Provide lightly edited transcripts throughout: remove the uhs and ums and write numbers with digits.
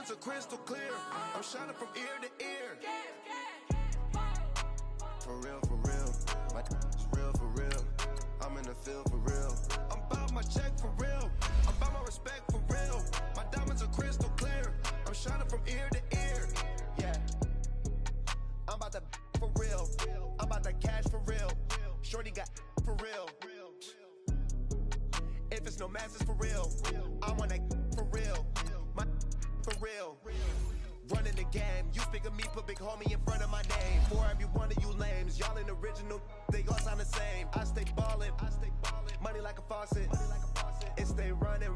diamonds are crystal clear. I'm shining from ear to ear. For real, for real. My is real for real. I'm in the field for real. I'm about my check for real. I'm about my respect for real. My diamonds are crystal clear. I'm shining from ear to ear. Yeah. I'm about to for real. I'm about to cash for real. Shorty got for real. If it's no masses for real, I want that for real. My for real. Running the game, you speak of me, put big homie in front of my name. For every one of you lames, y'all ain't original, they all sound the same. I stay ballin', money like a faucet. It stay running,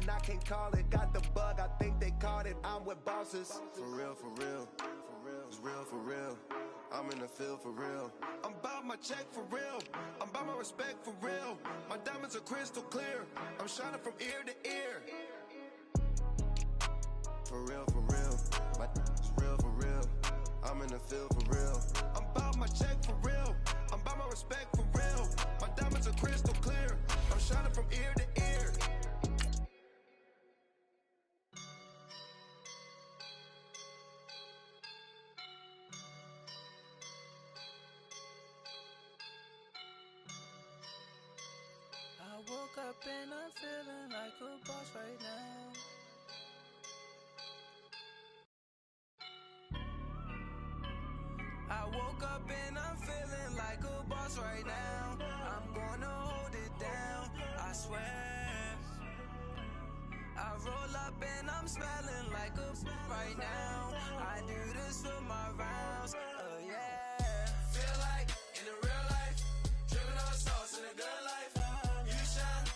I can't call it. Got the bug, I think they caught it. I'm with bosses. For real, for real, it's real for real. I'm in the field for real. I'm about my check for real. I'm about my respect for real. My diamonds are crystal clear. I'm shining from ear to ear. For real, my is real for real. I'm in the field for real. I'm about my check for real. I'm about my respect for real. My diamonds are crystal clear. I'm shining from ear to ear. I woke up and I'm feeling like a boss right now. I woke up and I'm feeling like a boss right now. I'm gonna hold it down, I swear. I roll up and I'm smelling like a right now. I do this for my rounds, oh yeah. Feel like in the real life, dripping on sauce in a good life. You shine,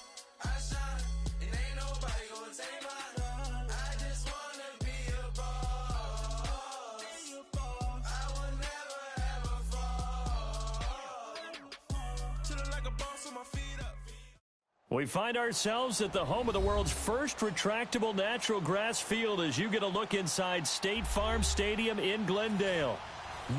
I shine, and ain't nobody gonna take mine. I just wanna be a boss. I will never ever fall. Chillin' like a boss with my feet up. We find ourselves at the home of the world's first retractable natural grass field as you get a look inside State Farm Stadium in Glendale.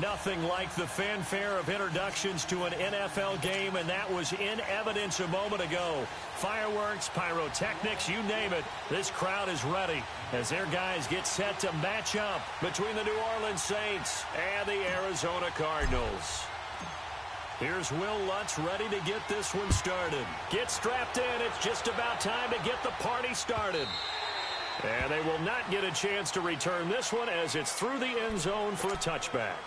Nothing like the fanfare of introductions to an NFL game, and that was in evidence a moment ago. Fireworks, pyrotechnics, you name it. This crowd is ready as their guys get set to match up between the New Orleans Saints and the Arizona Cardinals. Here's Will Lutz ready to get this one started. Get strapped in. It's just about time to get the party started. And they will not get a chance to return this one as it's through the end zone for a touchback.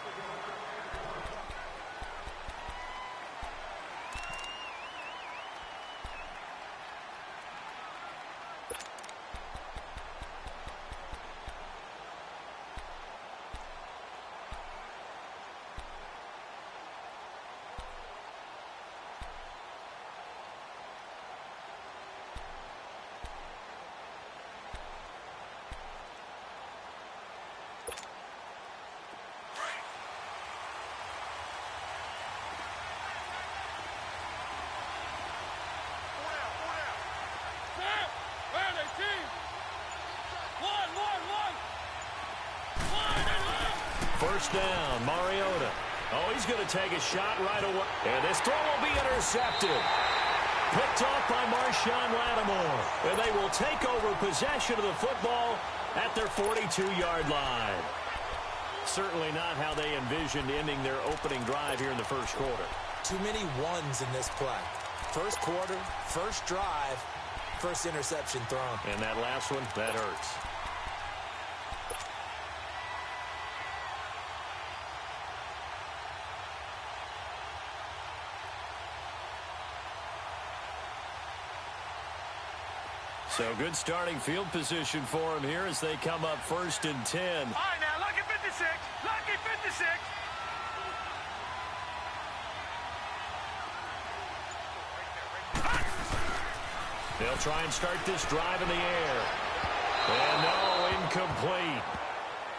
First down, Mariota. Oh, he's going to take a shot right away. And this throw will be intercepted. Picked off by Marshawn Lattimore. And they will take over possession of the football at their 42-yard line. Certainly not how they envisioned ending their opening drive here in the first quarter. Too many ones in this play. First quarter, first drive, first interception thrown. And that last one, that hurts. So good starting field position for him here as they come up 1st and 10. All right, now, lucky 56. Lucky 56. They'll try and start this drive in the air. And no, incomplete.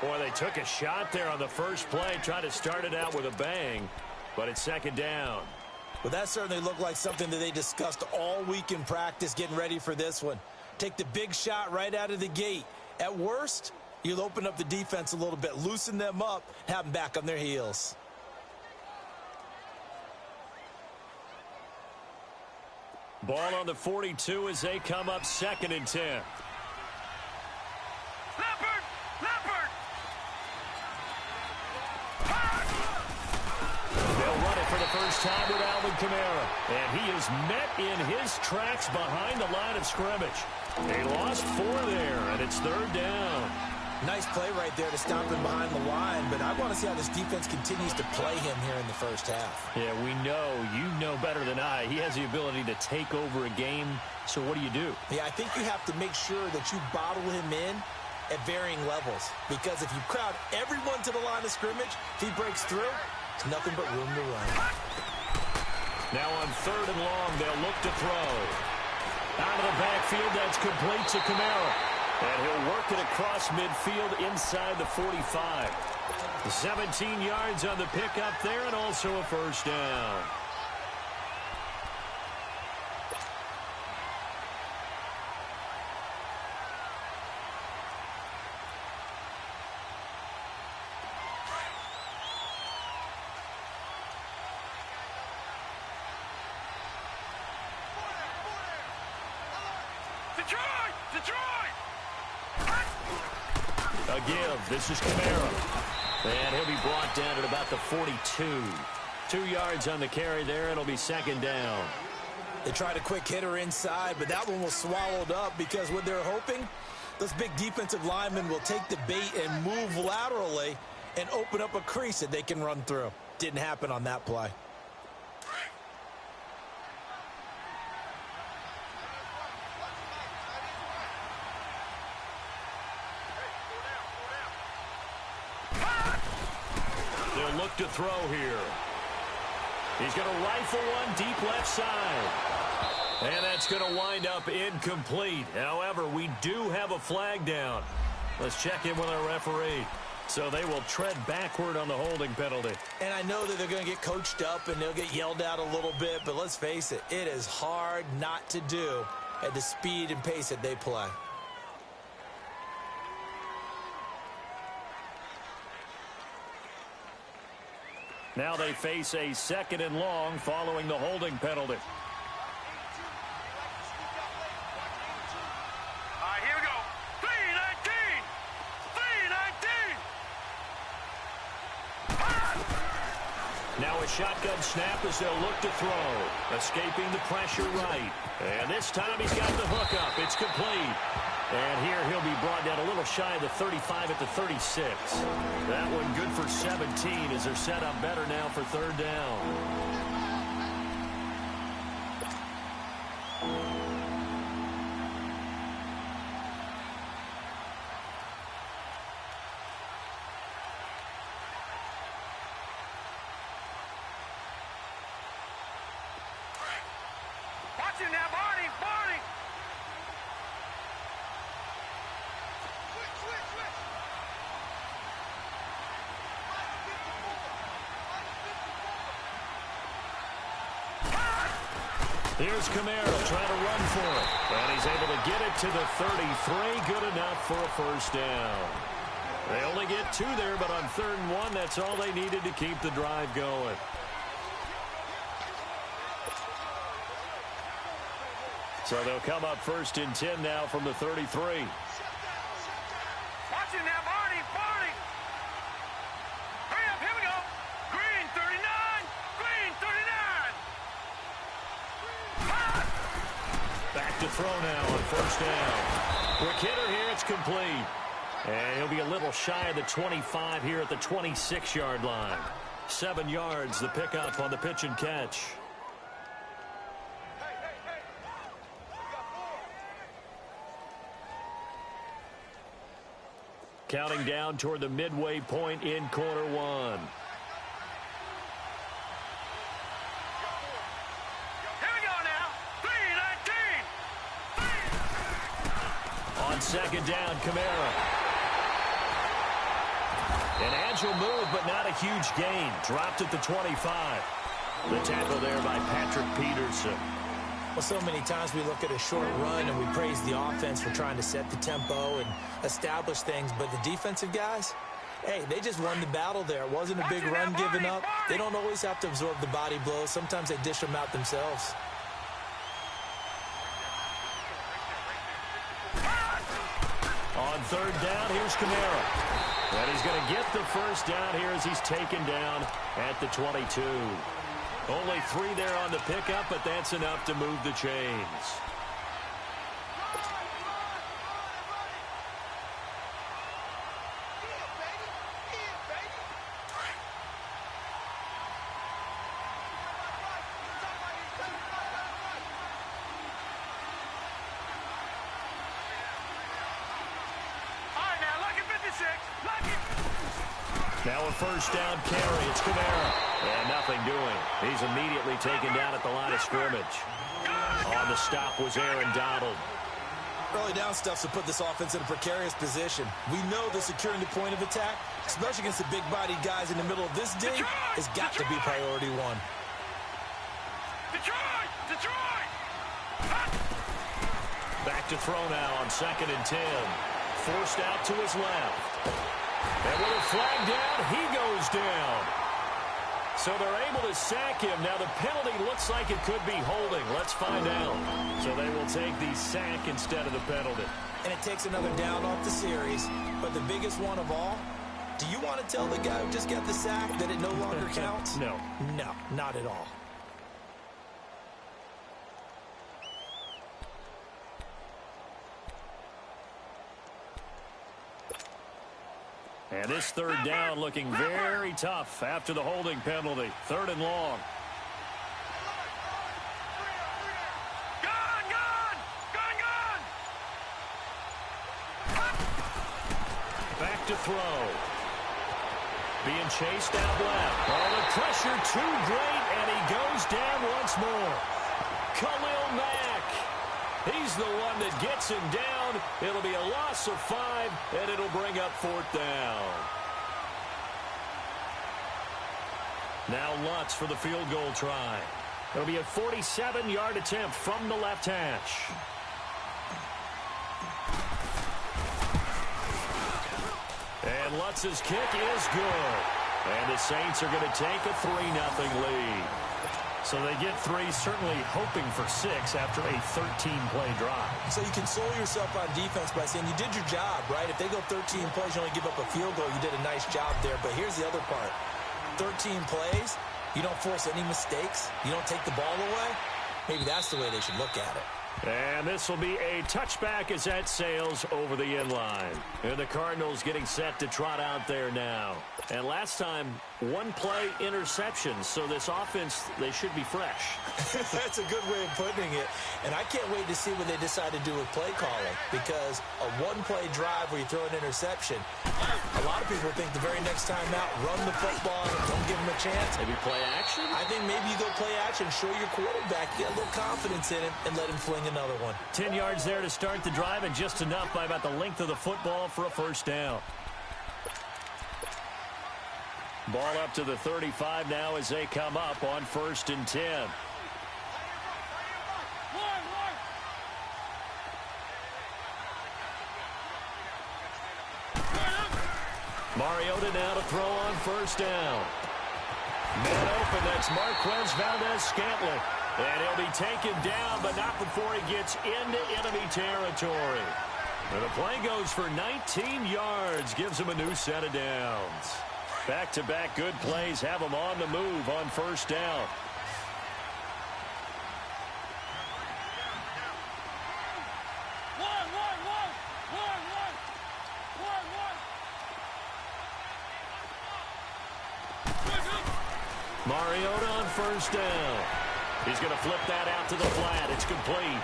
Boy, they took a shot there on the first play, tried to start it out with a bang, but it's 2nd down. Well, that certainly looked like something that they discussed all week in practice, getting ready for this one. Take the big shot right out of the gate. At worst, you'll open up the defense a little bit, loosen them up, have them back on their heels. Ball on the 42 as they come up 2nd and 10. Leopard, this time with Alvin Kamara. And he is met in his tracks behind the line of scrimmage. They lost 4 there, and it's 3rd down. Nice play right there to stop him behind the line, but I want to see how this defense continues to play him here in the first half. Yeah, you know better than I. He has the ability to take over a game, so what do? Yeah, I think you have to make sure that you bottle him in at varying levels, because if you crowd everyone to the line of scrimmage, if he breaks through, it's nothing but room to run. Now on 3rd and long, they'll look to throw. Out of the backfield, that's complete to Kamara. And he'll work it across midfield inside the 45. 17 yards on the pickup there, and also a 1st down. A give. This is Kamara. And he'll be brought down at about the 42. 2 yards on the carry there. It'll be 2nd down. They tried a quick hitter inside, but that one was swallowed up because what they're hoping, those big defensive linemen will take the bait and move laterally and open up a crease that they can run through. Didn't happen on that play. Look to throw here. He's going to rifle one deep left side. And that's going to wind up incomplete. However, we do have a flag down. Let's check in with our referee. So they will tread backward on the holding penalty. And I know that they're going to get coached up and they'll get yelled at a little bit, but let's face it, it is hard not to do at the speed and pace that they play. Now they face a 2nd and long following the holding penalty. Here we go. 3-19. Now a shotgun snap as they'll look to throw. Escaping the pressure right. And this time he's got the hook up. It's complete. And here he'll be brought down a little shy of the 35 at the 36. That one good for 17 as they're set up better now for 3rd down. Watch it now, Barney. Here's Kamara trying to run for it. And he's able to get it to the 33. Good enough for a 1st down. They only get 2 there, but on 3rd and 1, that's all they needed to keep the drive going. So they'll come up 1st and 10 now from the 33. Watch it now, Barney. Hurry up, here we go. Green 39. Back to throw now on 1st down. Quick hitter here, it's complete. And he'll be a little shy of the 25 here at the 26-yard line. 7 yards, the pickup on the pitch and catch. Counting down toward the midway point in quarter 1. On 2nd down, Kamara. An agile move, but not a huge gain. Dropped at the 25. The tackle there by Patrick Peterson. Well, so many times we look at a short run and we praise the offense for trying to set the tempo and establish things, but the defensive guys, hey, they just won the battle there. It wasn't a big run given up. They don't always have to absorb the body blows. Sometimes they dish them out themselves. On 3rd down, here's Kamara. And he's going to get the 1st down here as he's taken down at the 22. Only 3 there on the pickup, but that's enough to move the chains. Now a first down carry. It's Kamara. And nothing doing. He's immediately taken down at the line of scrimmage. On the stop was Aaron Donald. Early down stuff to put this offense in a precarious position. We know that securing the point of attack, especially against the big-bodied guys in the middle of this dig, has got to be priority one. Detroit! Back to throw now on 2nd and 10. Forced out to his left. And with a flag down, he goes down. So they're able to sack him. Now the penalty looks like it could be holding. Let's find out. So they will take the sack instead of the penalty. And it takes another down off the series. But the biggest one of all, do you want to tell the guy who just got the sack that it no longer counts? No. No, not at all. And this 3rd down looking very tough after the holding penalty. 3rd and long. Gone! Back to throw. Being chased out left. Oh, the pressure too great, and he goes down once more. Khalil Mack. He's the one that gets him down. It'll be a loss of 5, and it'll bring up 4th down. Now Lutz for the field goal try. It'll be a 47-yard attempt from the left hash. And Lutz's kick is good. And the Saints are going to take a 3-0 lead. So they get 3, certainly hoping for 6 after a 13-play drive. So you console yourself on defense by saying you did your job, right? If they go 13 plays, you only give up a field goal, you did a nice job there. But here's the other part. 13 plays, you don't force any mistakes, you don't take the ball away. Maybe that's the way they should look at it. And this will be a touchback as that sails over the end line. And the Cardinals getting set to trot out there now. And last time, 1-play interception. So this offense, they should be fresh. That's a good way of putting it. And I can't wait to see what they decide to do with play calling. Because a 1-play drive where you throw an interception, a lot of people think the very next time out, run the football, don't give them a chance. Maybe play action? I think maybe you go play action, show your quarterback, get a little confidence in him, and let him fling another one. 10 yards there to start the drive, and just enough by about the length of the football for a first down. Ball up to the 35 now as they come up on 1st and 10. Mariota now to throw on 1st down. Man open, that's Marquez Valdez-Scantling. And he'll be taken down, but not before he gets into enemy territory. And the play goes for 19 yards, gives him a new set of downs. Back-to-back good plays have him on the move on 1st down. Mariota on 1st down. He's going to flip that out to the flat. It's complete.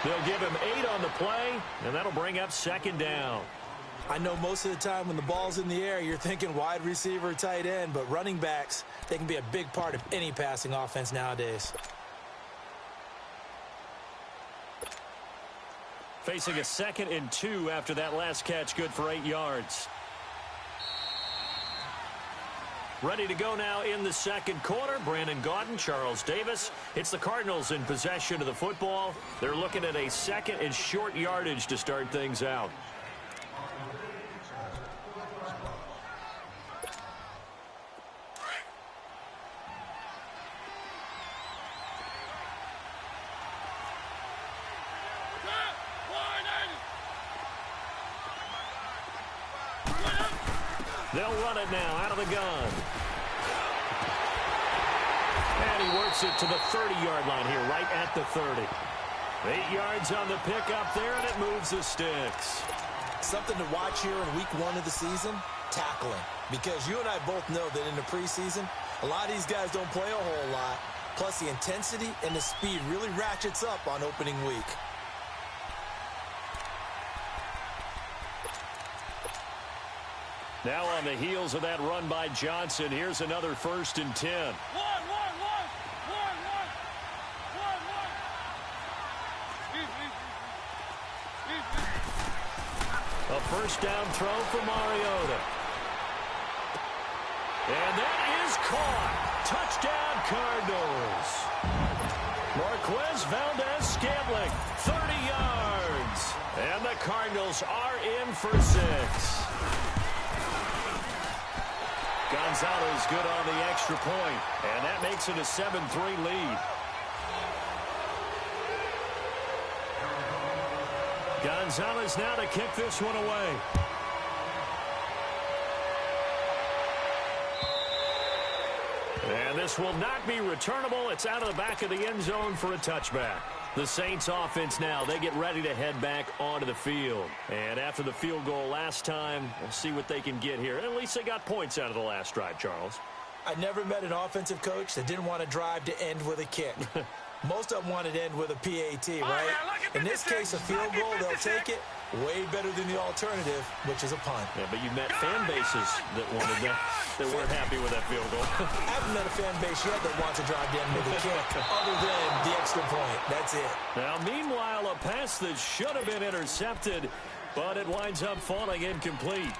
They'll give him 8 on the play, and that'll bring up 2nd down. I know most of the time when the ball's in the air, you're thinking wide receiver, tight end, but running backs, they can be a big part of any passing offense nowadays. Facing a 2nd and 2 after that last catch, good for 8 yards. Ready to go now in the 2nd quarter. Brandon Gaudin, Charles Davis. It's the Cardinals in possession of the football. They're looking at a 2nd and short yardage to start things out. They'll run it now out of the gun. And he works it to the 30-yard line here, right at the 30. 8 yards on the pickup there, and it moves the sticks. Something to watch here in week 1 of the season, tackling. Because you and I both know that in the preseason, a lot of these guys don't play a whole lot. Plus, the intensity and the speed really ratchets up on opening week. Now on the heels of that run by Johnson, here's another 1st and 10. A first down throw for Mariota. And that is caught. Touchdown, Cardinals. Marquez Valdez-Scantling, 30 yards. And the Cardinals are in for 6. Gonzalez good on the extra point, and that makes it a 7-3 lead. Gonzalez now to kick this one away. And this will not be returnable. It's out of the back of the end zone for a touchback. The Saints offense now, they get ready to head back onto the field. And after the field goal last time, we'll see what they can get here. At least they got points out of the last drive, Charles. I never met an offensive coach that didn't want to drive to end with a kick. Most of them wanted to end with a PAT, right? In this case, a field goal, they'll take it. Way better than the alternative, which is a punt. Yeah, but you've met fan bases that wanted that, that weren't happy with that field goal. I haven't met a fan base yet that wants to drive to end with a kick, other than the extra point. That's it. Now, meanwhile, a pass that should have been intercepted, but it winds up falling incomplete.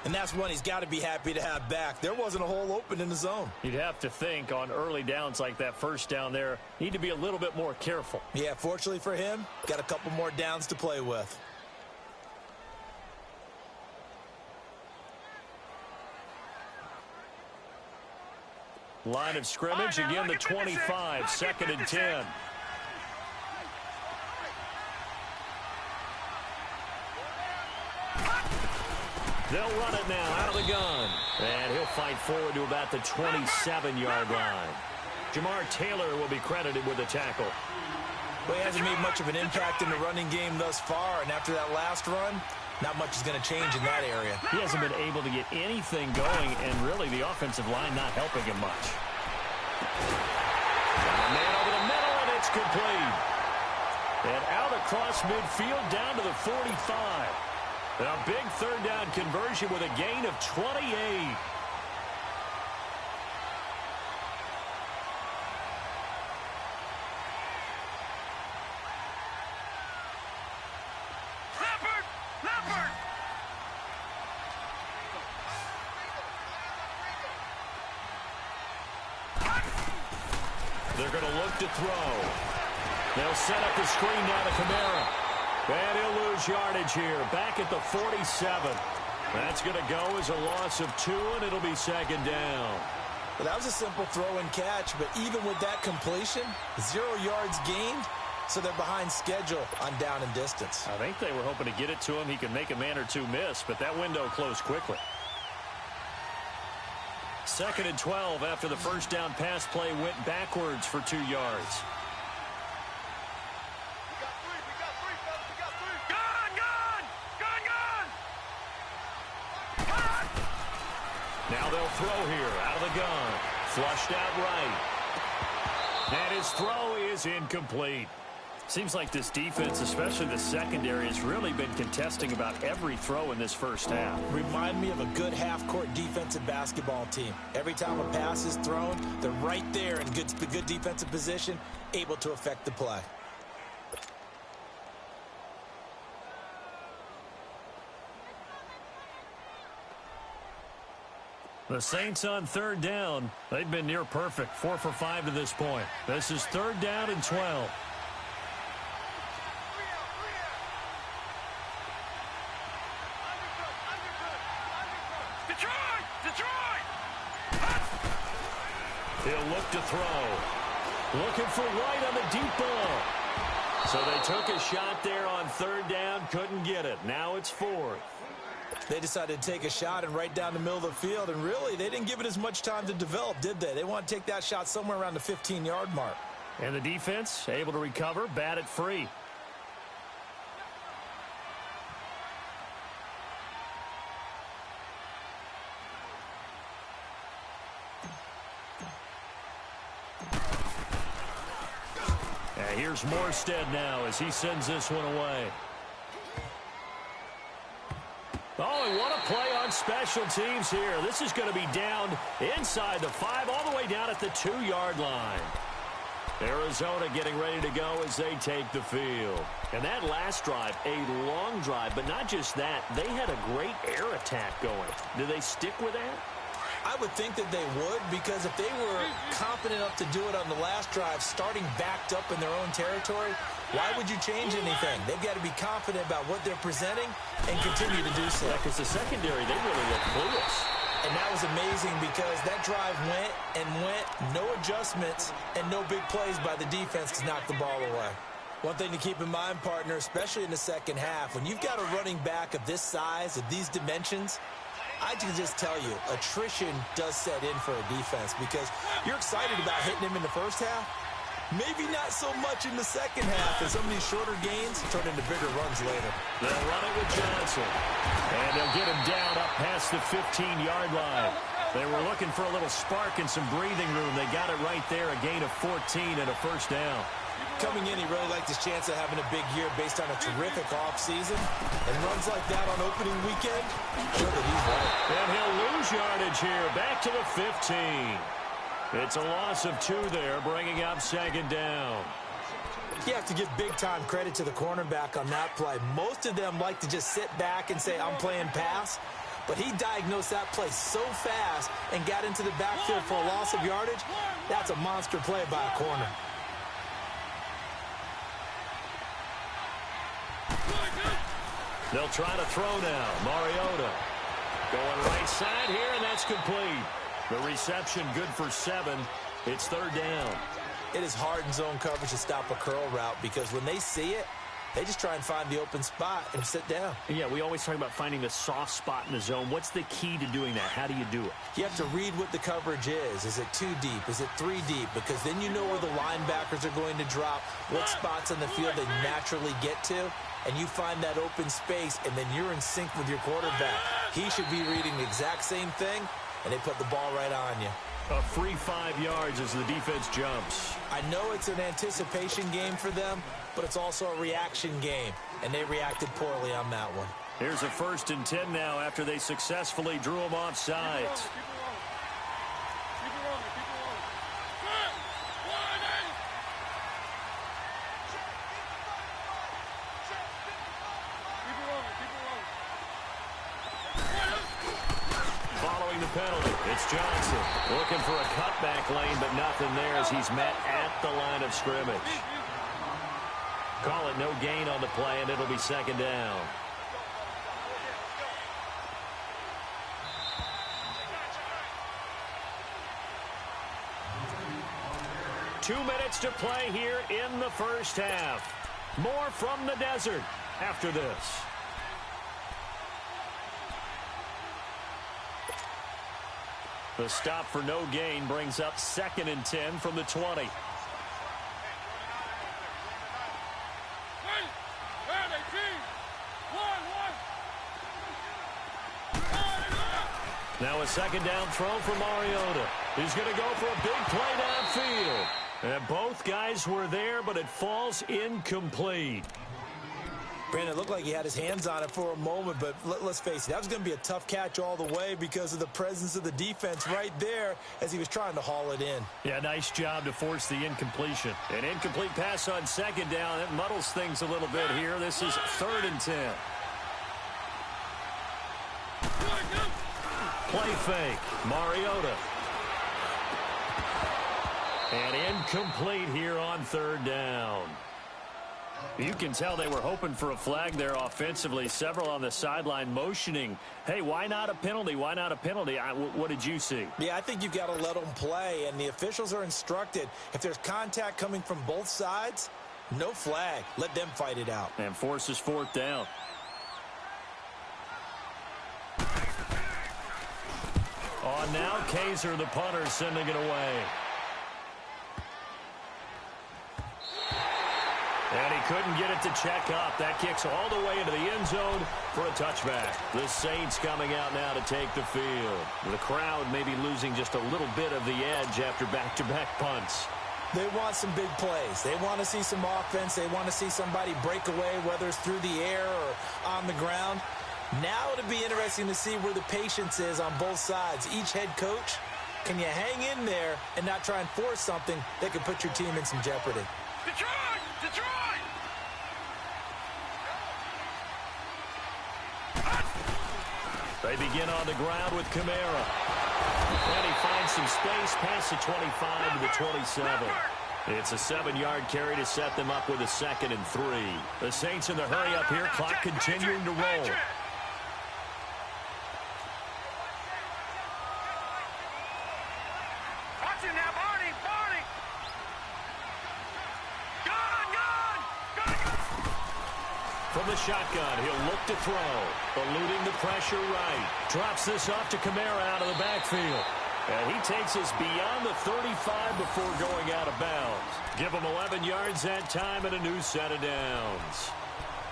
And that's one he's got to be happy to have back. There wasn't a hole open in the zone. You'd have to think on early downs like that first down there, need to be a little bit more careful. Yeah, fortunately for him, got a couple more downs to play with. Line of scrimmage, again the 25, 2nd and 10. They'll run it now out of the gun. And he'll fight forward to about the 27-yard line. Jamar Taylor will be credited with a tackle. Well, he hasn't made much of an impact in the running game thus far, and after that last run, not much is going to change in that area. He hasn't been able to get anything going, and really the offensive line not helping him much. Man over the middle, and it's complete. And out across midfield down to the 45. And a big third down conversion with a gain of 28. They're going to look to throw. They'll set up the screen now to Kamara. And he'll lose yardage here. Back at the 47. That's going to go as a loss of 2, and it'll be 2nd down. Well, that was a simple throw and catch, but even with that completion, 0 yards gained, so they're behind schedule on down and distance. I think they were hoping to get it to him. He could make a man or two miss, but that window closed quickly. 2nd and 12 after the first down pass play went backwards for 2 yards. Now they'll throw here out of the gun. Flushed out right. And his throw is incomplete. Seems like this defense, especially the secondary, has really been contesting about every throw in this first half. Remind me of a good half-court defensive basketball team. Every time a pass is thrown, they're right there in good defensive position, able to affect the play. The Saints on 3rd down. They've been near perfect, 4 for 5 to this point. This is 3rd down and 12. He'll look to throw. Looking for White on the deep ball. So they took a shot there on 3rd down, couldn't get it. Now it's 4th. They decided to take a shot and right down the middle of the field, and really, they didn't give it as much time to develop, did they? They want to take that shot somewhere around the 15-yard mark. And the defense able to recover, bat it free. And here's Morstead now as he sends this one away. Oh, and what a play on special teams here. This is going to be down inside the 5, all the way down at the 2-yard line. Arizona getting ready to go as they take the field. And that last drive, a long drive, but not just that. They had a great air attack going. Do they stick with that? I would think that they would, because if they were confident enough to do it on the last drive, starting backed up in their own territory, why would you change anything? They've got to be confident about what they're presenting and continue to do so. Because the secondary, they really look clueless. And that was amazing because that drive went and went, no adjustments, and no big plays by the defense to knock the ball away. One thing to keep in mind, partner, especially in the second half, when you've got a running back of this size, of these dimensions, I can just tell you, attrition does set in for a defense because you're excited about hitting him in the first half. Maybe not so much in the second half, and some of these shorter gains turn into bigger runs later. They'll run it with Johnson. And they'll get him down up past the 15-yard line. They were looking for a little spark and some breathing room. They got it right there, a gain of 14 and a first down. Coming in, he really liked his chance of having a big year based on a terrific offseason. And runs like that on opening weekend, sure that he's right. And he'll lose yardage here, back to the 15. It's a loss of 2 there, bringing up second down. You have to give big-time credit to the cornerback on that play. Most of them like to just sit back and say, I'm playing pass. But he diagnosed that play so fast and got into the backfield for a loss of yardage. That's a monster play by a corner. They'll try to throw now. Mariota going right side here, and that's complete. The reception good for 7. It's third down. It is hard in zone coverage to stop a curl route because when they see it, they just try and find the open spot and sit down. Yeah, we always talk about finding the soft spot in the zone. What's the key to doing that? How do you do it? You have to read what the coverage is. Is it 2 deep? Is it 3 deep? Because then you know where the linebackers are going to drop, what spots on the field they naturally get to, and you find that open space, and then you're in sync with your quarterback. He should be reading the exact same thing, and they put the ball right on you. A free 5 yards as the defense jumps. I know it's an anticipation game for them, but it's also a reaction game, and they reacted poorly on that one. Here's a 1st and 10 now after they successfully drew him off sides. Following the penalty, it's Johnson looking for a cutback lane, but nothing there as he's met at the line of scrimmage. Call it no gain on the play, and it'll be second down. Two minutes to play here in the first half. More from the desert after this. The stop for no gain brings up 2nd and 10 from the 20. Now a second down throw for Mariota. He's going to go for a big play downfield. And both guys were there, but it falls incomplete. Brandon, it looked like he had his hands on it for a moment, but let's face it, that was going to be a tough catch all the way because of the presence of the defense right there as he was trying to haul it in. Yeah, nice job to force the incompletion. An incomplete pass on second down. It muddles things a little bit here. This is 3rd and 10. Play fake. Mariota. And incomplete here on 3rd down. You can tell they were hoping for a flag there offensively. Several on the sideline motioning, hey, why not a penalty? Why not a penalty? What did you see? Yeah, I think you've got to let them play, and the officials are instructed. If there's contact coming from both sides, no flag. Let them fight it out. And forces 4th down. on now. Kaiser, the punter, sending it away. And he couldn't get it to check up. That kicks all the way into the end zone for a touchback. The Saints coming out now to take the field. The crowd may be losing just a little bit of the edge after back-to-back punts. They want some big plays. They want to see some offense. They want to see somebody break away, whether it's through the air or on the ground. Now it'll be interesting to see where the patience is on both sides. Each head coach, can you hang in there and not try and force something that could put your team in some jeopardy? Detroit! Detroit! They begin on the ground with Kamara. And he finds some space past the 25 to the 27. It's a 7-yard carry to set them up with a 2nd and 3. The Saints in the hurry up here. Clock continuing to roll. Watch it now, Barney! Barney! Gun! From the shotgun, he'll look to throw. Eluding the pressure right. Drops this off to Kamara out of the backfield. And he takes us beyond the 35 before going out of bounds. Give him 11 yards that time and a new set of downs.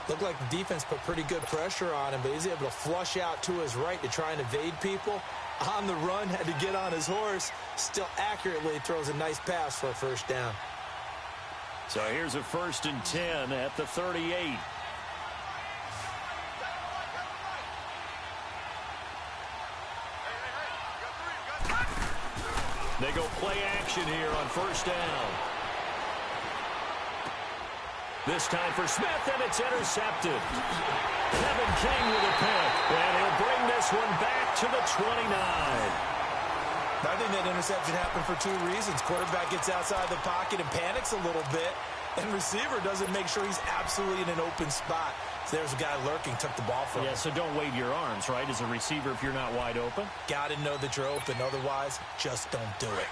Looked like the defense put pretty good pressure on him, but he's able to flush out to his right to try and evade people. On the run, had to get on his horse. Still accurately throws a nice pass for a first down. So here's a 1st and 10 at the 38. They go play action here on 1st down. This time for Smith, and it's intercepted. Kevin King with a pick, and he'll bring this one back to the 29. I think that interception happened for 2 reasons. Quarterback gets outside the pocket and panics a little bit, and receiver doesn't make sure he's absolutely in an open spot. So there's a guy lurking, took the ball from him. Yeah, so don't wave your arms, right, as a receiver if you're not wide open. Got to know that you're open. Otherwise, just don't do it.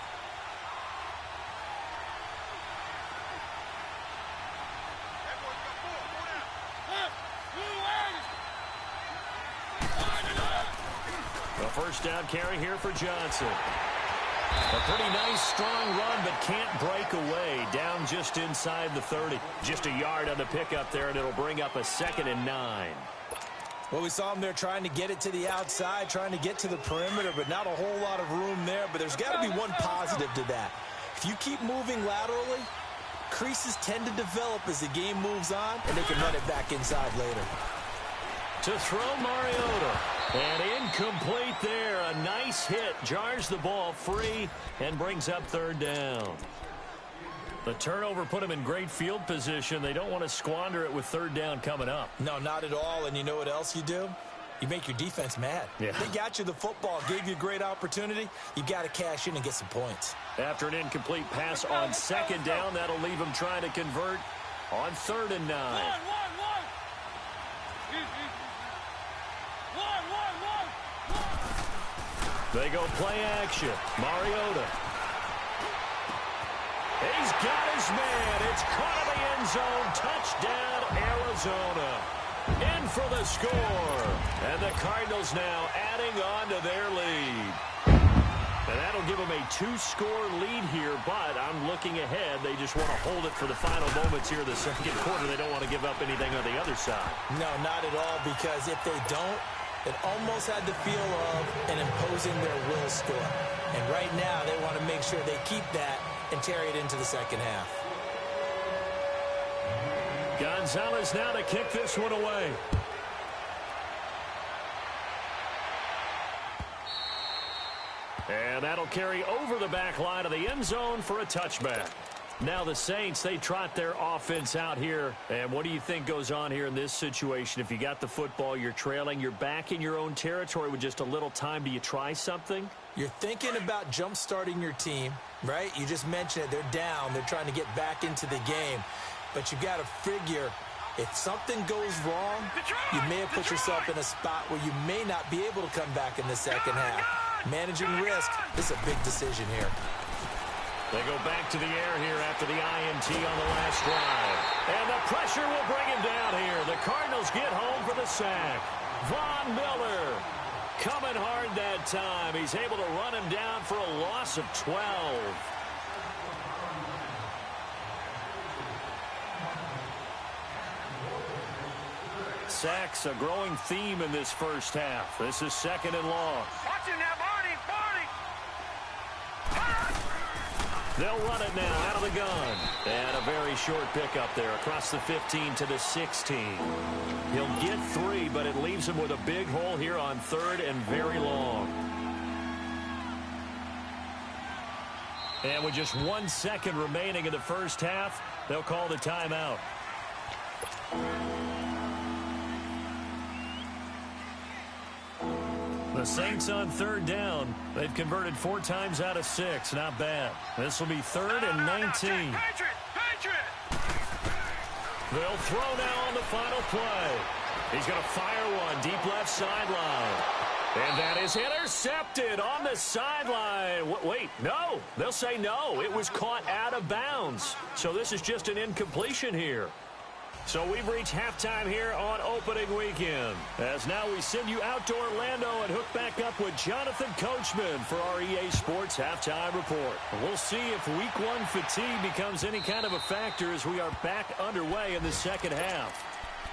A 1st down carry here for Johnson. A pretty nice, strong run, but can't break away. Down just inside the 30. Just a yard on the pickup there, and it'll bring up a 2nd and 9. Well, we saw him there trying to get it to the outside, trying to get to the perimeter, but not a whole lot of room there. But there's got to be one positive to that. If you keep moving laterally, creases tend to develop as the game moves on, and they can run it back inside later. To throw Mariota. And incomplete there. A nice hit. Jars the ball free and brings up 3rd down. The turnover put them in great field position. They don't want to squander it with 3rd down coming up. No, not at all. And you know what else you do? You make your defense mad. Yeah. They got you the football, gave you a great opportunity. You got to cash in and get some points. After an incomplete pass on 2nd down, that'll leave them trying to convert on 3rd and 9. They go play action. Mariota. He's got his man. It's caught in the end zone. Touchdown, Arizona. In for the score. And the Cardinals now adding on to their lead. And that'll give them a 2-score lead here, but I'm looking ahead. They just want to hold it for the final moments here of the 2nd quarter. They don't want to give up anything on the other side. No, not at all, because if they don't, it almost had the feel of an imposing their will score. And right now, they want to make sure they keep that and carry it into the 2nd half. Gonzalez now to kick this one away. And that'll carry over the back line of the end zone for a touchback. Now the Saints, they trot their offense out here. And what do you think goes on here in this situation? If you got the football, you're trailing, you're back in your own territory with just a little time. Do you try something? You're thinking about jump-starting your team, right? You just mentioned it. They're down. They're trying to get back into the game. But you've got to figure, if something goes wrong, you may have put yourself in a spot where you may not be able to come back in the 2nd half. Managing risk, this is a big decision here. They go back to the air here after the INT on the last drive. And the pressure will bring him down here. The Cardinals get home for the sack. Von Miller coming hard that time. He's able to run him down for a loss of 12. Sacks, a growing theme in this first half. This is second and long. Watch it now, Barney, Barney. They'll run it now out of the gun. And a very short pickup there across the 15 to the 16. He'll get 3, but it leaves him with a big hole here on third and very long. And with just 1 second remaining in the first half, they'll call the timeout. The Saints on third down. They've converted 4 times out of 6. Not bad. This will be third and 19. They'll throw now on the final play. He's going to fire one deep left sideline. And that is intercepted on the sideline. Wait, no. They'll say no. It was caught out of bounds. So this is just an incompletion here. So we've reached halftime here on opening weekend. As now we send you out to Orlando and hook back up with Jonathan Coachman for our EA Sports Halftime Report. We'll see if Week 1 fatigue becomes any kind of a factor as we are back underway in the second half.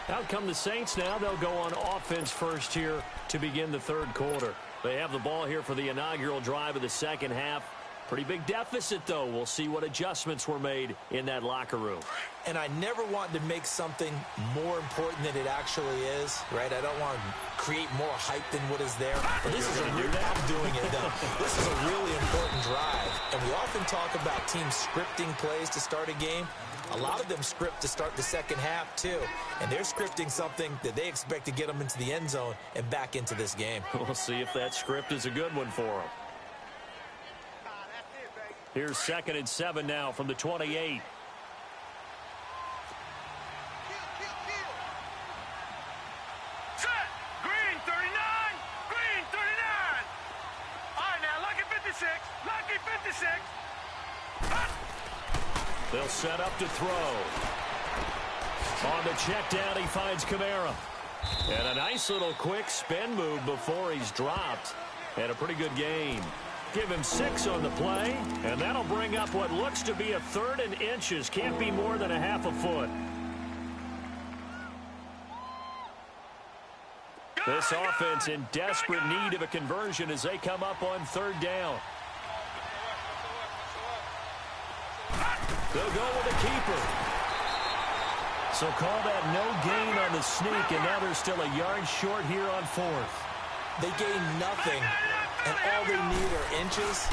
Out come the Saints now. They'll go on offense first here to begin the third quarter. They have the ball here for the inaugural drive of the second half. Pretty big deficit, though. We'll see what adjustments were made in that locker room. And I never want to make something more important than it actually is, right? I don't want to create more hype than what is there. But this is I'm doing it, though. This is a really important drive. And we often talk about teams scripting plays to start a game. A lot of them script to start the second half, too. And they're scripting something that they expect to get them into the end zone and back into this game. We'll see if that script is a good one for them. Here's 2nd and 7 now from the 28. Set. Green 39. Green 39. All right, now, lucky 56. Lucky 56. They'll set up to throw. On the check down, he finds Kamara. And a nice little quick spin move before he's dropped. And a pretty good game. Give him 6 on the play, and that'll bring up what looks to be a 3rd and inches. Can't be more than a half a foot. This offense in desperate need of a conversion as they come up on 3rd down. They'll go with a keeper. So call that no gain on the sneak, and now they're still a yard short here on 4th. They gain nothing, and all they need are inches.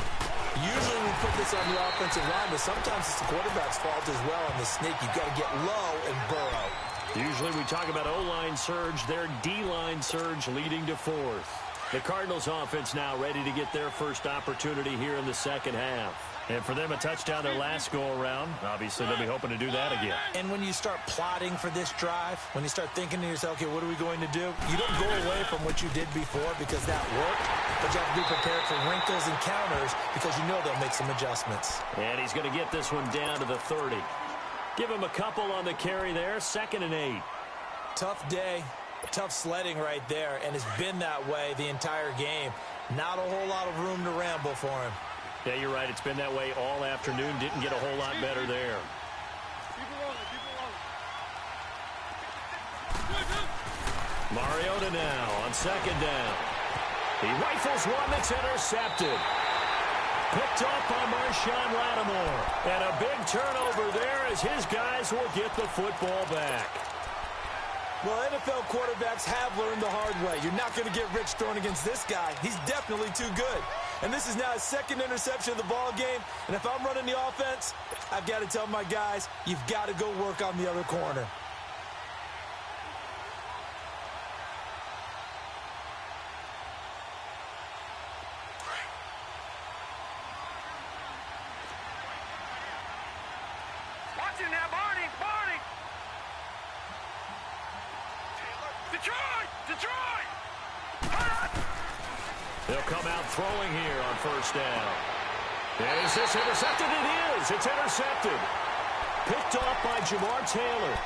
Usually we put this on the offensive line, but sometimes it's the quarterback's fault as well on the sneak. You've got to get low and burrow. Usually we talk about O-line surge, their D-line surge leading to 4th. The Cardinals offense now ready to get their first opportunity here in the second half. And for them, a touchdown their last go-around. Obviously, they'll be hoping to do that again. And when you start plotting for this drive, when you start thinking to yourself, okay, what are we going to do? You don't go away from what you did before because that worked, but you have to be prepared for wrinkles and counters because you know they'll make some adjustments. And he's going to get this one down to the 30. Give him a couple on the carry there, 2nd and 8. Tough day, tough sledding right there, and it's been that way the entire game. Not a whole lot of room to ramble for him. Yeah, you're right. It's been that way all afternoon. Didn't get a whole lot better there. Mariota now on 2nd down. He rifles one that's intercepted. Picked up by Marshawn Lattimore. And a big turnover there as his guys will get the football back. Well, NFL quarterbacks have learned the hard way. You're not going to get rich throwing against this guy. He's definitely too good. And this is now his 2nd interception of the ball game. And if I'm running the offense, I've got to tell my guys, you've got to go work on the other corner. Watch it now, Barney, Barney. Detroit, Detroit. They'll come out throwing here on 1st down. And is this intercepted? It is. It's intercepted. Picked off by Jamar Taylor.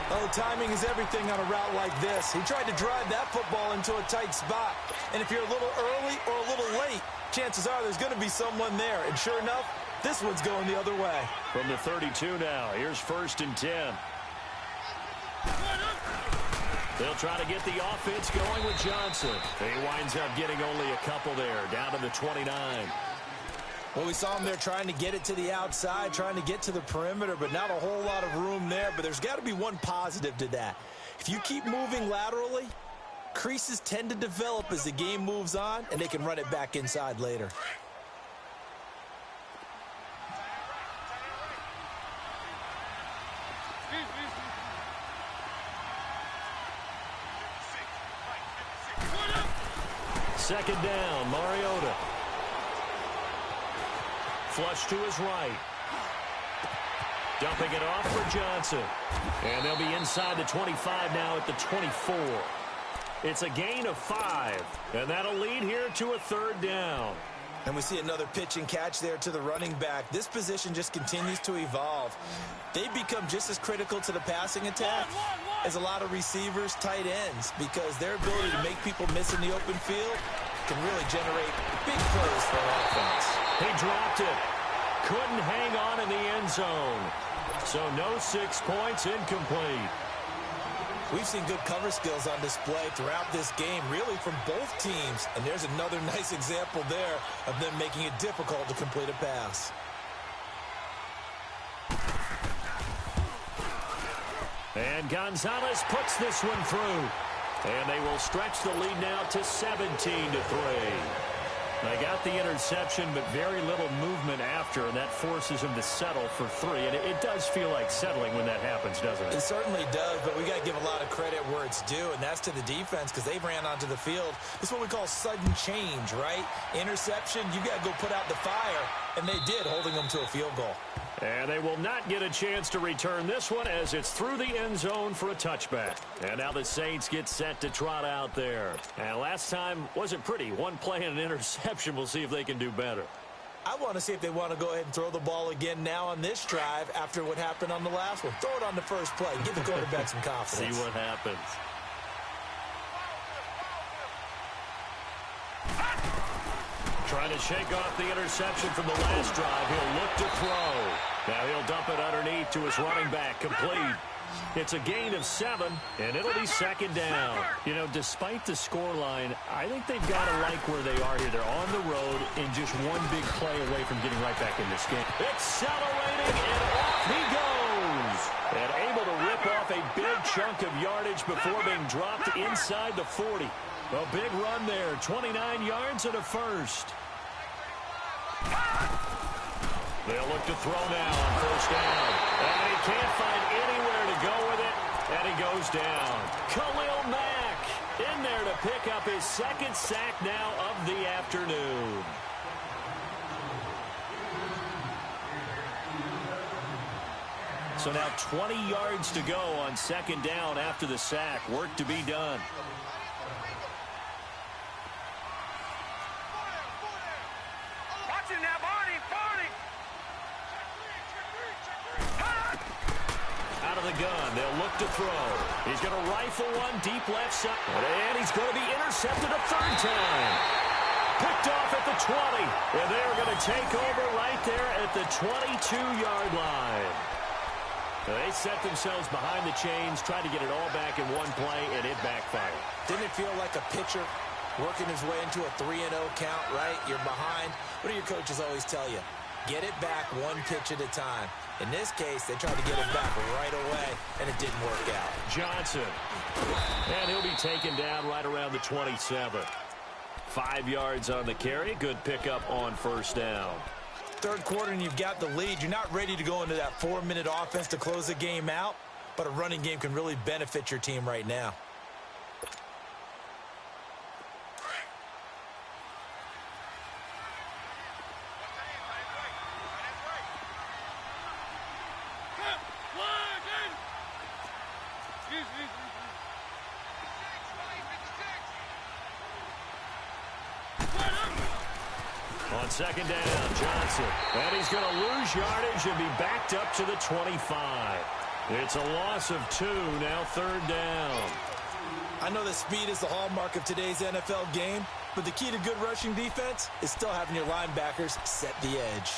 Oh, timing is everything on a route like this. He tried to drive that football into a tight spot. And if you're a little early or a little late, chances are there's going to be someone there. And sure enough, this one's going the other way. From the 32 now, here's 1st and 10. They'll try to get the offense going with Johnson. He winds up getting only a couple there, down to the 29. Well, we saw him there trying to get it to the outside, trying to get to the perimeter, but not a whole lot of room there. But there's got to be one positive to that. If you keep moving laterally, creases tend to develop as the game moves on, and they can run it back inside later. Second down, Mariota. Flush to his right. Dumping it off for Johnson. And they'll be inside the 25 now at the 24. It's a gain of 5. And that'll lead here to a 3rd down. And we see another pitch and catch there to the running back. This position just continues to evolve. They become just as critical to the passing attack as a lot of receivers, tight ends, because their ability to make people miss in the open field can really generate big plays for an offense. He dropped it. Couldn't hang on in the end zone. So no 6 points, incomplete. We've seen good cover skills on display throughout this game, really from both teams. And there's another nice example there of them making it difficult to complete a pass. And Gonzalez puts this one through. And they will stretch the lead now to 17-3. They got the interception, but very little movement after, and that forces him to settle for 3. And it does feel like settling when that happens, doesn't it? It certainly does, but we got to give a lot of credit where it's due, and that's to the defense because they ran onto the field. This is what we call sudden change, right? Interception, you got to go put out the fire, and they did, holding them to a field goal. And they will not get a chance to return this one as it's through the end zone for a touchback. And now the Saints get set to trot out there. And last time wasn't pretty. One play and an interception. We'll see if they can do better. I want to see if they want to go ahead and throw the ball again now on this drive after what happened on the last one. Throw it on the first play. Give the quarterback some confidence. See what happens. Trying to shake off the interception from the last drive. He'll look to throw. Now he'll dump it underneath to his running back. Complete. It's a gain of 7, and it'll be 2nd down. You know, despite the scoreline, I think they've got to like where they are here. They're on the road and just one big play away from getting right back in this game. Accelerating, and off he goes. And able to rip off a big chunk of yardage before being dropped inside the 40. A big run there, 29 yards and a first. They'll look to throw now on 1st down. And he can't find anywhere to go with it, and he goes down. Khalil Mack in there to pick up his 2nd sack now of the afternoon. So now 20 yards to go on 2nd down after the sack. Work to be done. Watch him now, Barney, Barney. Out of the gun, they'll look to throw. He's going to rifle one deep left side. And he's going to be intercepted a 3rd time. Picked off at the 20. And they're going to take over right there at the 22-yard line. They set themselves behind the chains, tried to get it all back in one play, and it backfired. Didn't it feel like a pitcher working his way into a 3-0 count, right? You're behind. What do your coaches always tell you? Get it back one pitch at a time. In this case, they tried to get it back right away, and it didn't work out. Johnson. And he'll be taken down right around the 27. 5 yards on the carry. Good pickup on 1st down. 3rd quarter, and you've got the lead. You're not ready to go into that 4-minute offense to close the game out, but a running game can really benefit your team right now. On 2nd down, Johnson. And he's going to lose yardage and be backed up to the 25. It's a loss of 2, now 3rd down. I know that speed is the hallmark of today's NFL game, but the key to good rushing defense is still having your linebackers set the edge.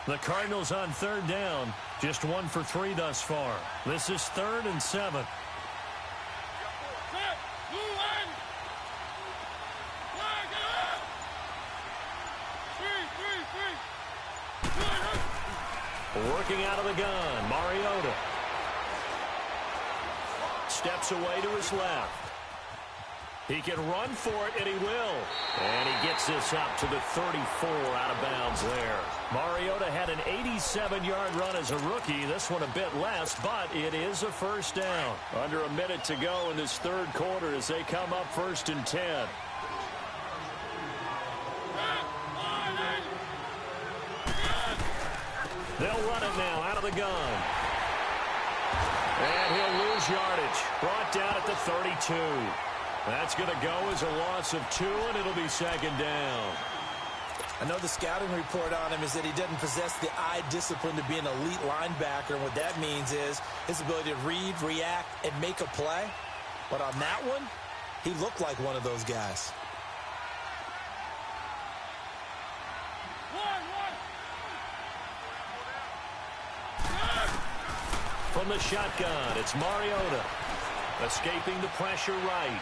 The Cardinals on 3rd down, just 1 for 3 thus far. This is 3rd and 7. Working out of the gun, Mariota. Steps away to his left. He can run for it, and he will. And he gets this up to the 34 out of bounds there. Mariota had an 87-yard run as a rookie. This one a bit less, but it is a 1st down. Under a minute to go in this 3rd quarter as they come up 1st and 10. They'll run it now out of the gun. And he'll lose yardage. Brought down at the 32. That's going to go as a loss of 2, and it'll be 2nd down. I know the scouting report on him is that he doesn't possess the eye discipline to be an elite linebacker. And what that means is his ability to read, react, and make a play. But on that one, he looked like one of those guys. From the shotgun, it's Mariota. Escaping the pressure right.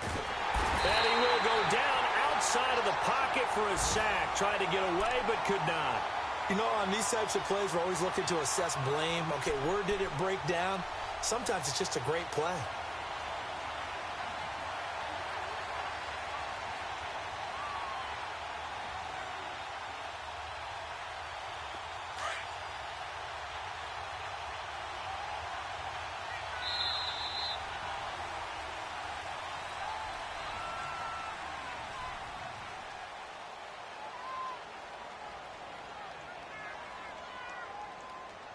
And he will go down outside of the pocket for a sack. Tried to get away, but could not. You know, on these types of plays, we're always looking to assess blame. Okay, where did it break down? Sometimes it's just a great play.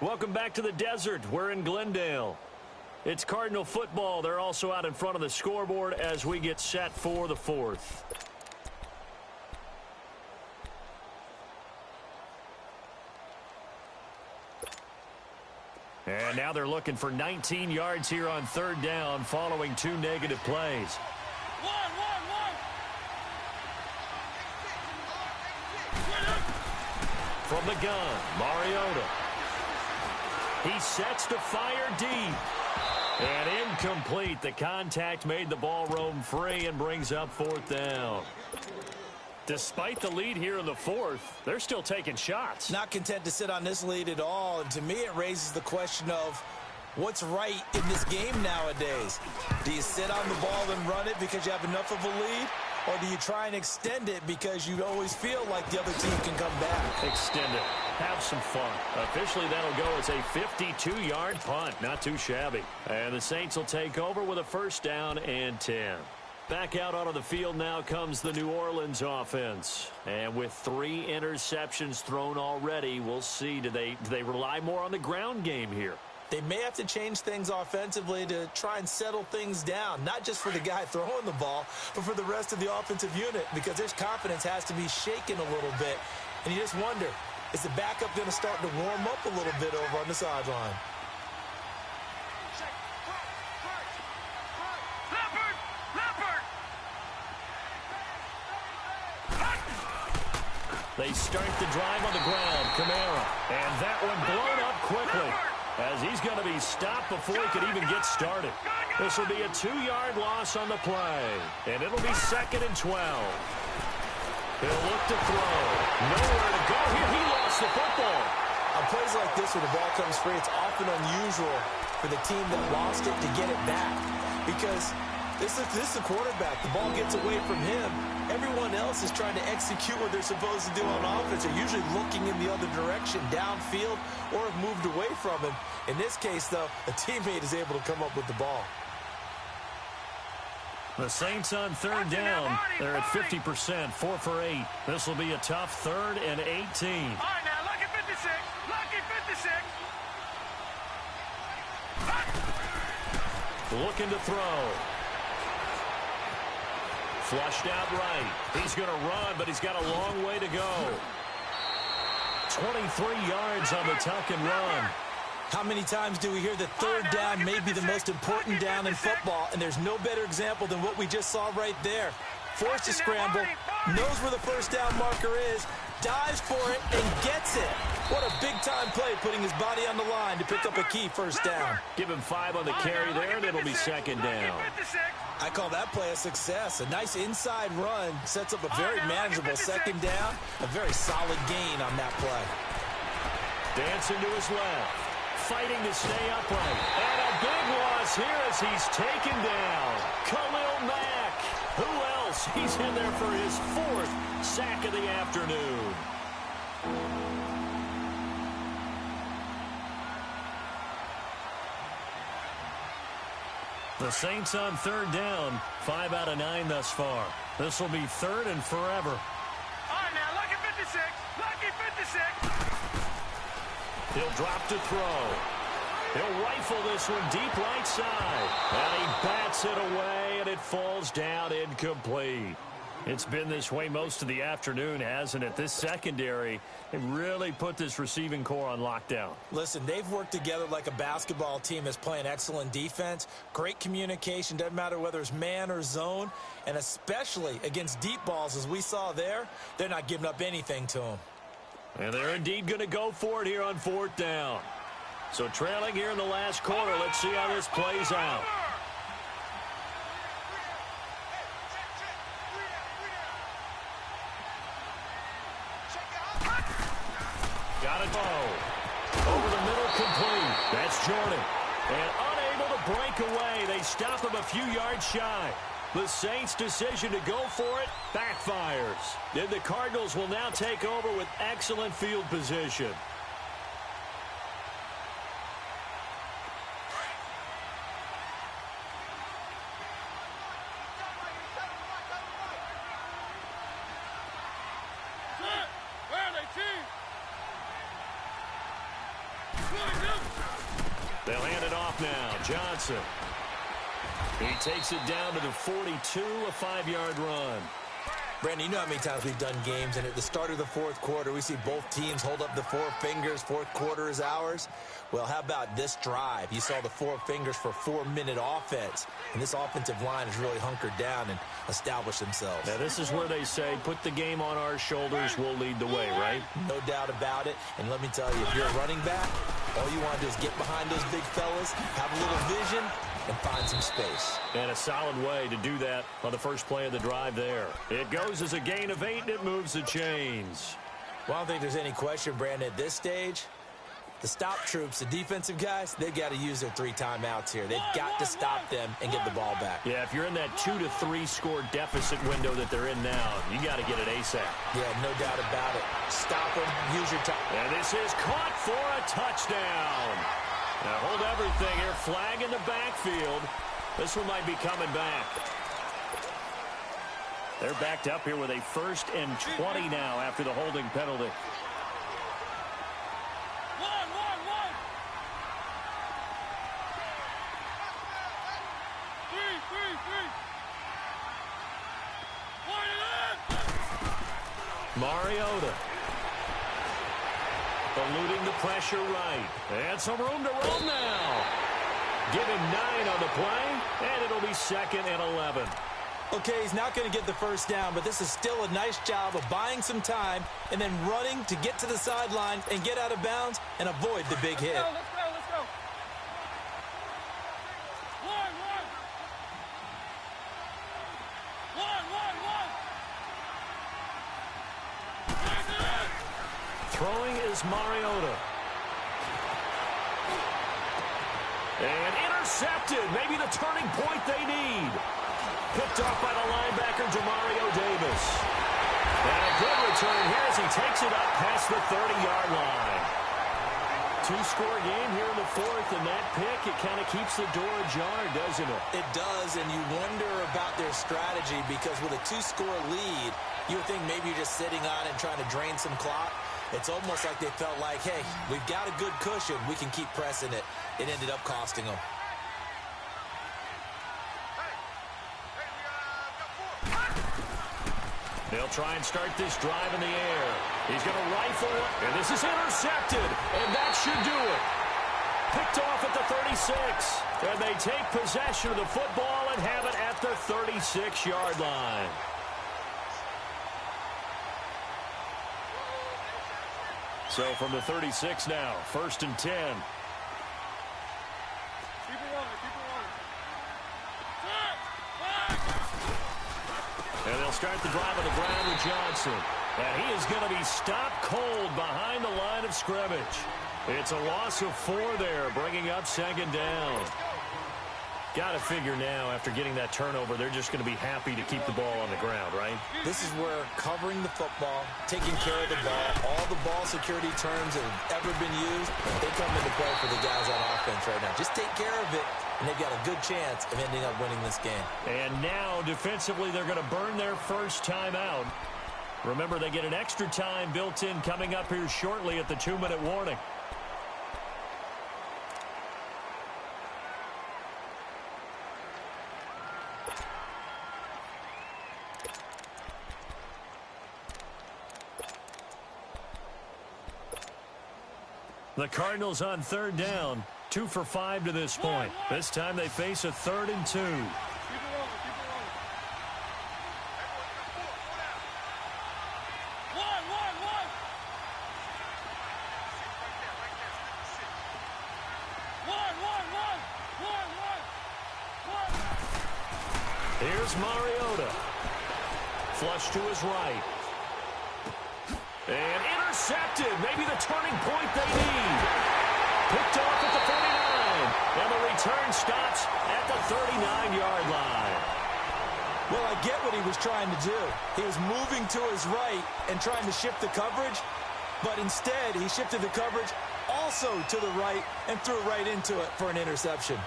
Welcome back to the desert. We're in Glendale. It's Cardinal football. They're also out in front of the scoreboard as we get set for the 4th. And now they're looking for 19 yards here on 3rd down following 2 negative plays. From the gun, Mariota. He sets to fire deep. And incomplete. The contact made the ball roam free and brings up 4th down. Despite the lead here in the 4th, they're still taking shots. Not content to sit on this lead at all. And to me, it raises the question of what's right in this game nowadays. Do you sit on the ball and run it because you have enough of a lead? Or do you try and extend it because you always feel like the other team can come back? Extend it. Have some fun. Officially, that'll go as a 52-yard punt. Not too shabby. And the Saints will take over with a 1st down and 10. Back out onto the field now comes the New Orleans offense. And with 3 interceptions thrown already, we'll see. Do they rely more on the ground game here? They may have to change things offensively to try and settle things down, not just for the guy throwing the ball, but for the rest of the offensive unit, because their confidence has to be shaken a little bit. And you just wonder, is the backup going to start to warm up a little bit over on the sideline? They start the drive on the ground, Kamara. And that one blown up quickly, as he's going to be stopped before he could even get started. This will be a 2-yard loss on the play, and it'll be 2nd and 12. He'll look to throw. Nowhere to go here. He lost the football. On plays like this where the ball comes free, it's often unusual for the team that lost it to get it back, because this is the quarterback. The ball gets away from him. Everyone else is trying to execute what they're supposed to do on offense. They're usually looking in the other direction, downfield, or have moved away from him. In this case, though, a teammate is able to come up with the ball. The Saints on 3rd down. They're at 50%, 4 for 8. This will be a tough 3rd and 18. All right, now, lucky 56. Lucky 56. Looking to throw. Flushed out right. He's going to run, but he's got a long way to go. 23 yards on the tuck and run. How many times do we hear that third down may be the most important down in football, and there's no better example than what we just saw right there. Forced to scramble, knows where the first down marker is, dives for it, and gets it. What a big-time play, putting his body on the line to pick up a key first down. Give him 5 on the carry there, and it'll be second down. I call that play a success. A nice inside run sets up a very manageable second down. A very solid gain on that play. Dancing to his left. Fighting to stay upright. And a big loss here as he's taken down. Khalil Mack. Who else? He's in there for his 4th sack of the afternoon. The Saints on third down. 5 out of 9 thus far. This will be 3rd and forever. All right, now, lucky 56. Lucky 56. He'll drop to throw. He'll rifle this one deep right side. And he bats it away, and it falls down incomplete. It's been this way most of the afternoon, hasn't it? This secondary, they really put this receiving core on lockdown. Listen, they've worked together like a basketball team that's playing excellent defense. Great communication, doesn't matter whether it's man or zone. And especially against deep balls, as we saw there, they're not giving up anything to them. And they're indeed going to go for it here on 4th down. So trailing here in the last quarter, let's see how this plays out. Got it. Over the middle, complete. That's Jordan. And unable to break away. They stop him a few yards shy. The Saints' decision to go for it backfires. Then the Cardinals will now take over with excellent field position. They'll hand it off now. Johnson. He takes it down to the 42, a 5-yard run. Brandon, you know how many times we've done games, and at the start of the 4th quarter, we see both teams hold up the 4 fingers. 4th quarter is ours. Well, how about this drive? You saw the 4 fingers for 4-minute offense, and this offensive line has really hunkered down and established themselves. Now, this is where they say, put the game on our shoulders, we'll lead the way, right? No doubt about it. And let me tell you, if you're a running back, all you want to do is get behind those big fellas, have a little vision, and find some space. And a solid way to do that on the first play of the drive there. It goes as a gain of 8, and it moves the chains. Well, I don't think there's any question, Brandon, at this stage, the stop troops, the defensive guys, they've got to use their 3 timeouts here. They've got to stop them and get the ball back. Yeah, if you're in that 2 to 3 score deficit window that they're in now, you got to get it ASAP. Yeah, no doubt about it. Stop them, use your time. And this is caught for a touchdown. Now hold everything here. Flag in the backfield. This one might be coming back. They're backed up here with a 1st and 20 now after the holding penalty. Mariota. Eluding the pressure right. And some room to roam now. Give him 9 on the play, and it'll be 2nd and 11. Okay, he's not going to get the first down, but this is still a nice job of buying some time and then running to get to the sideline and get out of bounds and avoid the big hit. Let's go. Throwing is Mariota. And intercepted. Maybe the turning point they need. Picked off by the linebacker, Demario Davis. And a good return here as he takes it up past the 30-yard line. 2-score game here in the 4th, and that pick, it kind of keeps the door ajar, doesn't it? It does, and you wonder about their strategy because with a 2-score lead, you would think maybe you're just sitting on it and trying to drain some clock. It's almost like they felt like, hey, we've got a good cushion. We can keep pressing it. It ended up costing them. They'll try and start this drive in the air. He's going to rifle it, and this is intercepted, and that should do it. Picked off at the 36, and they take possession of the football and have it at the 36-yard line. So from the 36 now, 1st and 10. Keep it rolling, keep it rolling. And they'll start the drive on the ground with Johnson. And he is going to be stopped cold behind the line of scrimmage. It's a loss of 4 there, bringing up 2nd down. Got to figure now, after getting that turnover, they're just going to be happy to keep the ball on the ground, right? This is where covering the football, taking care of the ball, all the ball security terms that have ever been used, they come into play for the guys on offense right now. Just take care of it, and they've got a good chance of ending up winning this game. And now, defensively, they're going to burn their first time out. Remember, they get an extra time built in coming up here shortly at the 2-minute warning. The Cardinals on 3rd down, 2 for 5 to this point. This time they face a 3rd and 2. Keep it rolling, keep it rolling. Here's Mariota. Flush to his right. And intercepted. Maybe the turning point they need. Picked off at the 49. And the return stops at the 39-yard line. Well, I get what he was trying to do. He was moving to his right and trying to shift the coverage. But instead, he shifted the coverage also to the right and threw right into it for an interception.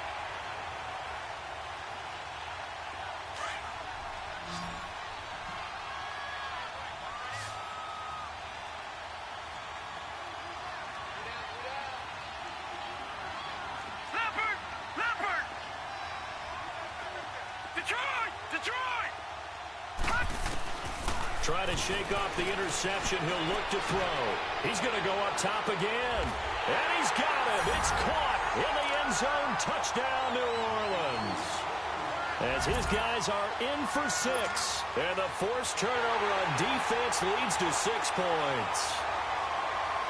Try to shake off the interception. He'll look to throw. He's going to go up top again. And he's got him. It's caught in the end zone. Touchdown, New Orleans. As his guys are in for 6. And the forced turnover on defense leads to 6 points.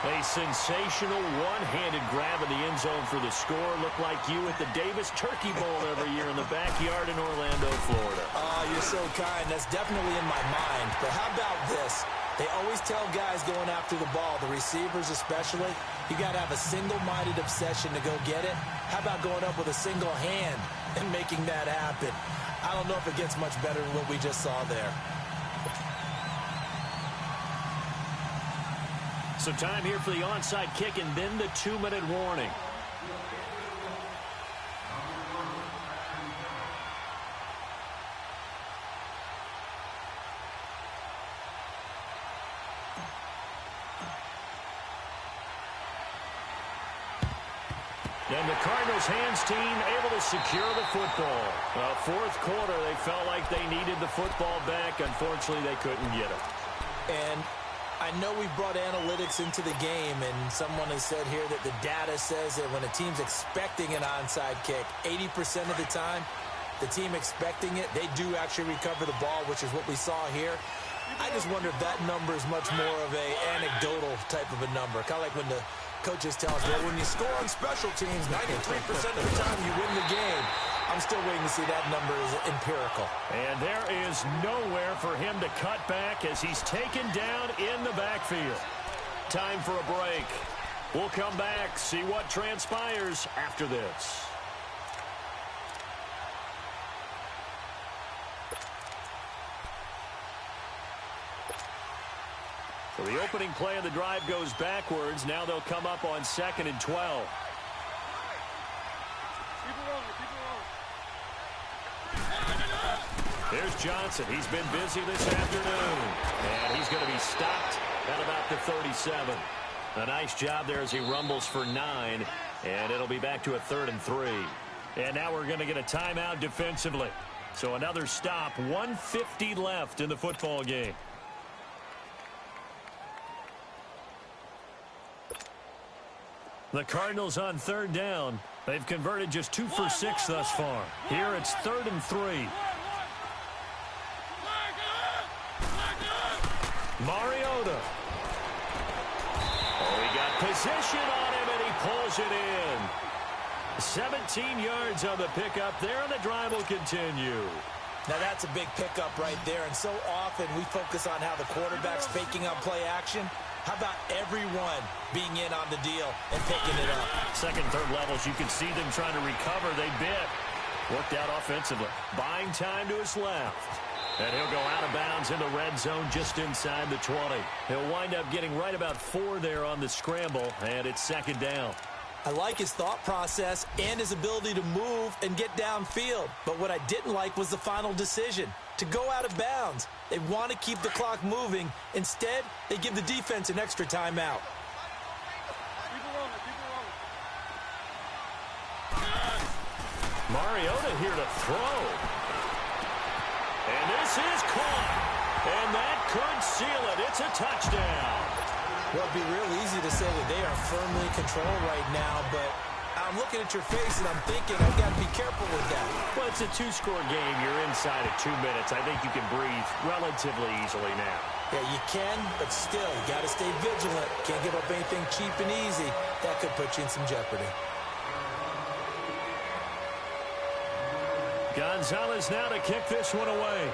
A sensational one-handed grab in the end zone for the score. Looked like you at the Davis Turkey Bowl every year in the backyard in Orlando, Florida. Oh, you're so kind. That's definitely in my mind. But how about this? They always tell guys going after the ball, the receivers especially, you got to have a single-minded obsession to go get it. How about going up with a single hand and making that happen? I don't know if it gets much better than what we just saw there. So time here for the onside kick and then the 2-minute warning. And the Cardinals hands team able to secure the football. Fourth quarter, they felt like they needed the football back. Unfortunately, they couldn't get it. And I know we brought analytics into the game, and someone has said here that the data says that when a team's expecting an onside kick, 80% of the time, the team expecting it, they do actually recover the ball, which is what we saw here. I just wonder if that number is much more of a anecdotal type of a number. Kind of like when the coaches tell us, well, when you score on special teams, 93% of the time you win the game. I'm still waiting to see that number is empirical. And there is nowhere for him to cut back as he's taken down in the backfield. Time for a break. We'll come back, see what transpires after this. So the opening play of the drive goes backwards. Now they'll come up on 2nd and 12. Here's Johnson. He's been busy this afternoon. And he's going to be stopped at about the 37. A nice job there as he rumbles for 9. And it'll be back to a 3rd and 3. And now we're going to get a timeout defensively. So another stop. 1:50 left in the football game. The Cardinals on third down. They've converted just 2 for 6 thus far. Here it's 3rd and 3. Mariota. Oh, he got position on him, and he pulls it in. 17 yards on the pickup there, and the drive will continue. Now, that's a big pickup right there, and so often we focus on how the quarterback's faking on play action. How about everyone being in on the deal and picking it up? Second, third levels, you can see them trying to recover. They bit. Worked out offensively. Buying time to his left. And he'll go out of bounds in the red zone just inside the 20. He'll wind up getting right about 4 there on the scramble, and it's 2nd down. I like his thought process and his ability to move and get downfield. But what I didn't like was the final decision, to go out of bounds. They want to keep the clock moving. Instead, they give the defense an extra timeout. Mariota here to throw. And this is caught. And that could seal it. It's a touchdown. Well, it'd be real easy to say that they are firmly in control right now, but I'm looking at your face and I'm thinking I've got to be careful with that. Well, it's a 2-score game. You're inside of 2 minutes. I think you can breathe relatively easily now. Yeah, you can, but still, you got to stay vigilant. Can't give up anything cheap and easy. That could put you in some jeopardy. Gonzalez now to kick this one away.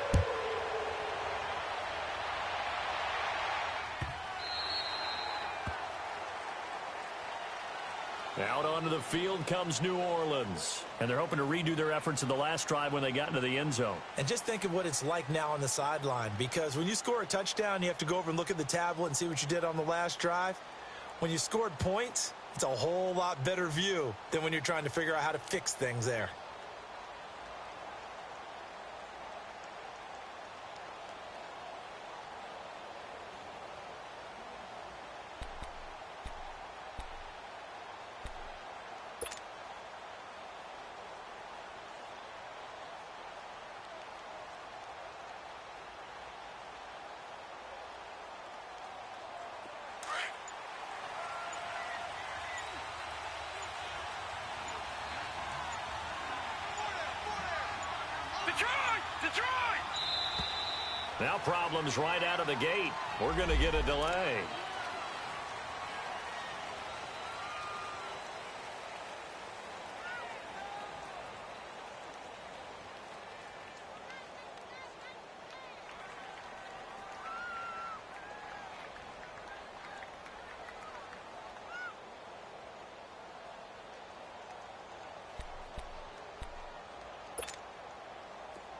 Out onto the field comes New Orleans. And they're hoping to redo their efforts in the last drive when they got into the end zone. And just think of what it's like now on the sideline, because when you score a touchdown, you have to go over and look at the tablet and see what you did on the last drive. When you scored points, it's a whole lot better view than when you're trying to figure out how to fix things there. Now problems right out of the gate. We're going to get a delay.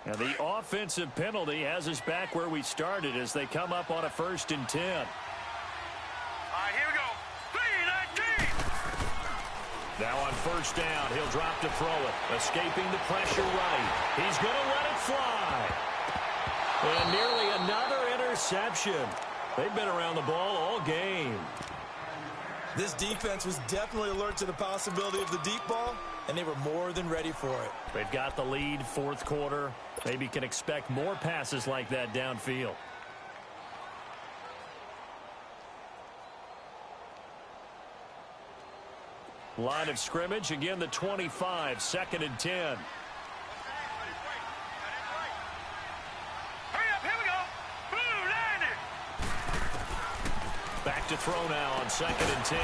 And the offensive penalty has us back where we started as they come up on a 1st and 10. All right, here we go. 3-19. Now on 1st down, he'll drop to throw it. Escaping the pressure right. He's going to let it fly. And nearly another interception. They've been around the ball all game. This defense was definitely alert to the possibility of the deep ball, and they were more than ready for it. They've got the lead, 4th quarter. Maybe can expect more passes like that downfield. Line of scrimmage, again the 25, 2nd and 10. Hurry up, here we go. Blue landed. Back to throw now on 2nd and 10.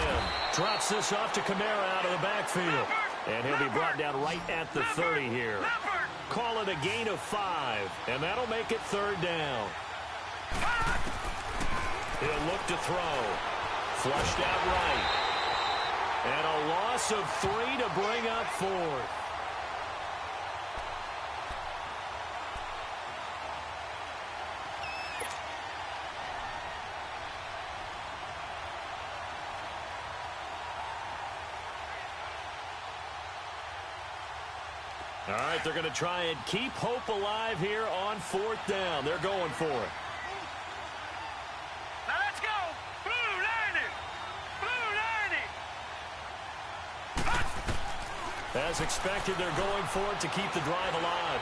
Drops this off to Kamara out of the backfield. And he'll be brought down right at the 30 here. Call it a gain of 5, and that'll make it 3rd down. He'll look to throw. Flushed out right. And a loss of 3 to bring up 4th. All right, they're going to try and keep hope alive here on 4th down. They're going for it. Now let's go. Blue landed. Blue landed. As expected, they're going for it to keep the drive alive.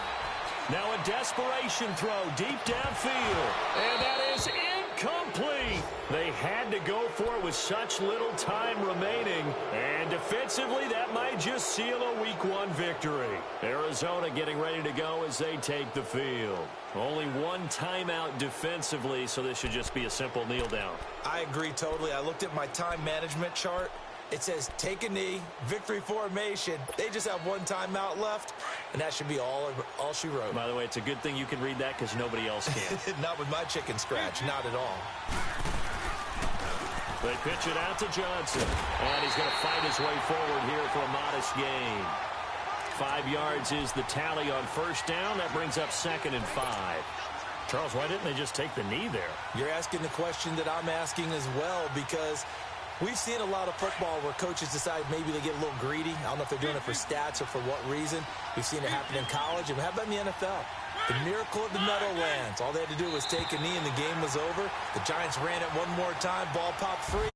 Now a desperation throw deep downfield. And that is incomplete. They had to go for it with such little time remaining. And defensively, that might just seal a Week 1 victory. Arizona getting ready to go as they take the field. Only one timeout defensively, so this should just be a simple kneel down. I agree totally. I looked at my time management chart. It says take a knee, victory formation. They just have one timeout left, and that should be all she wrote. By the way, it's a good thing you can read that because nobody else can. Not with my chicken scratch, not at all. They pitch it out to Johnson, and he's going to fight his way forward here for a modest gain. 5 yards is the tally on first down. That brings up 2nd and 5. Charles, why didn't they just take the knee there? You're asking the question that I'm asking as well, because we've seen a lot of football where coaches decide maybe they get a little greedy. I don't know if they're doing it for stats or for what reason. We've seen it happen in college, and how about in the NFL? The miracle of the Meadowlands. All they had to do was take a knee, and the game was over. The Giants ran it one more time. Ball popped free.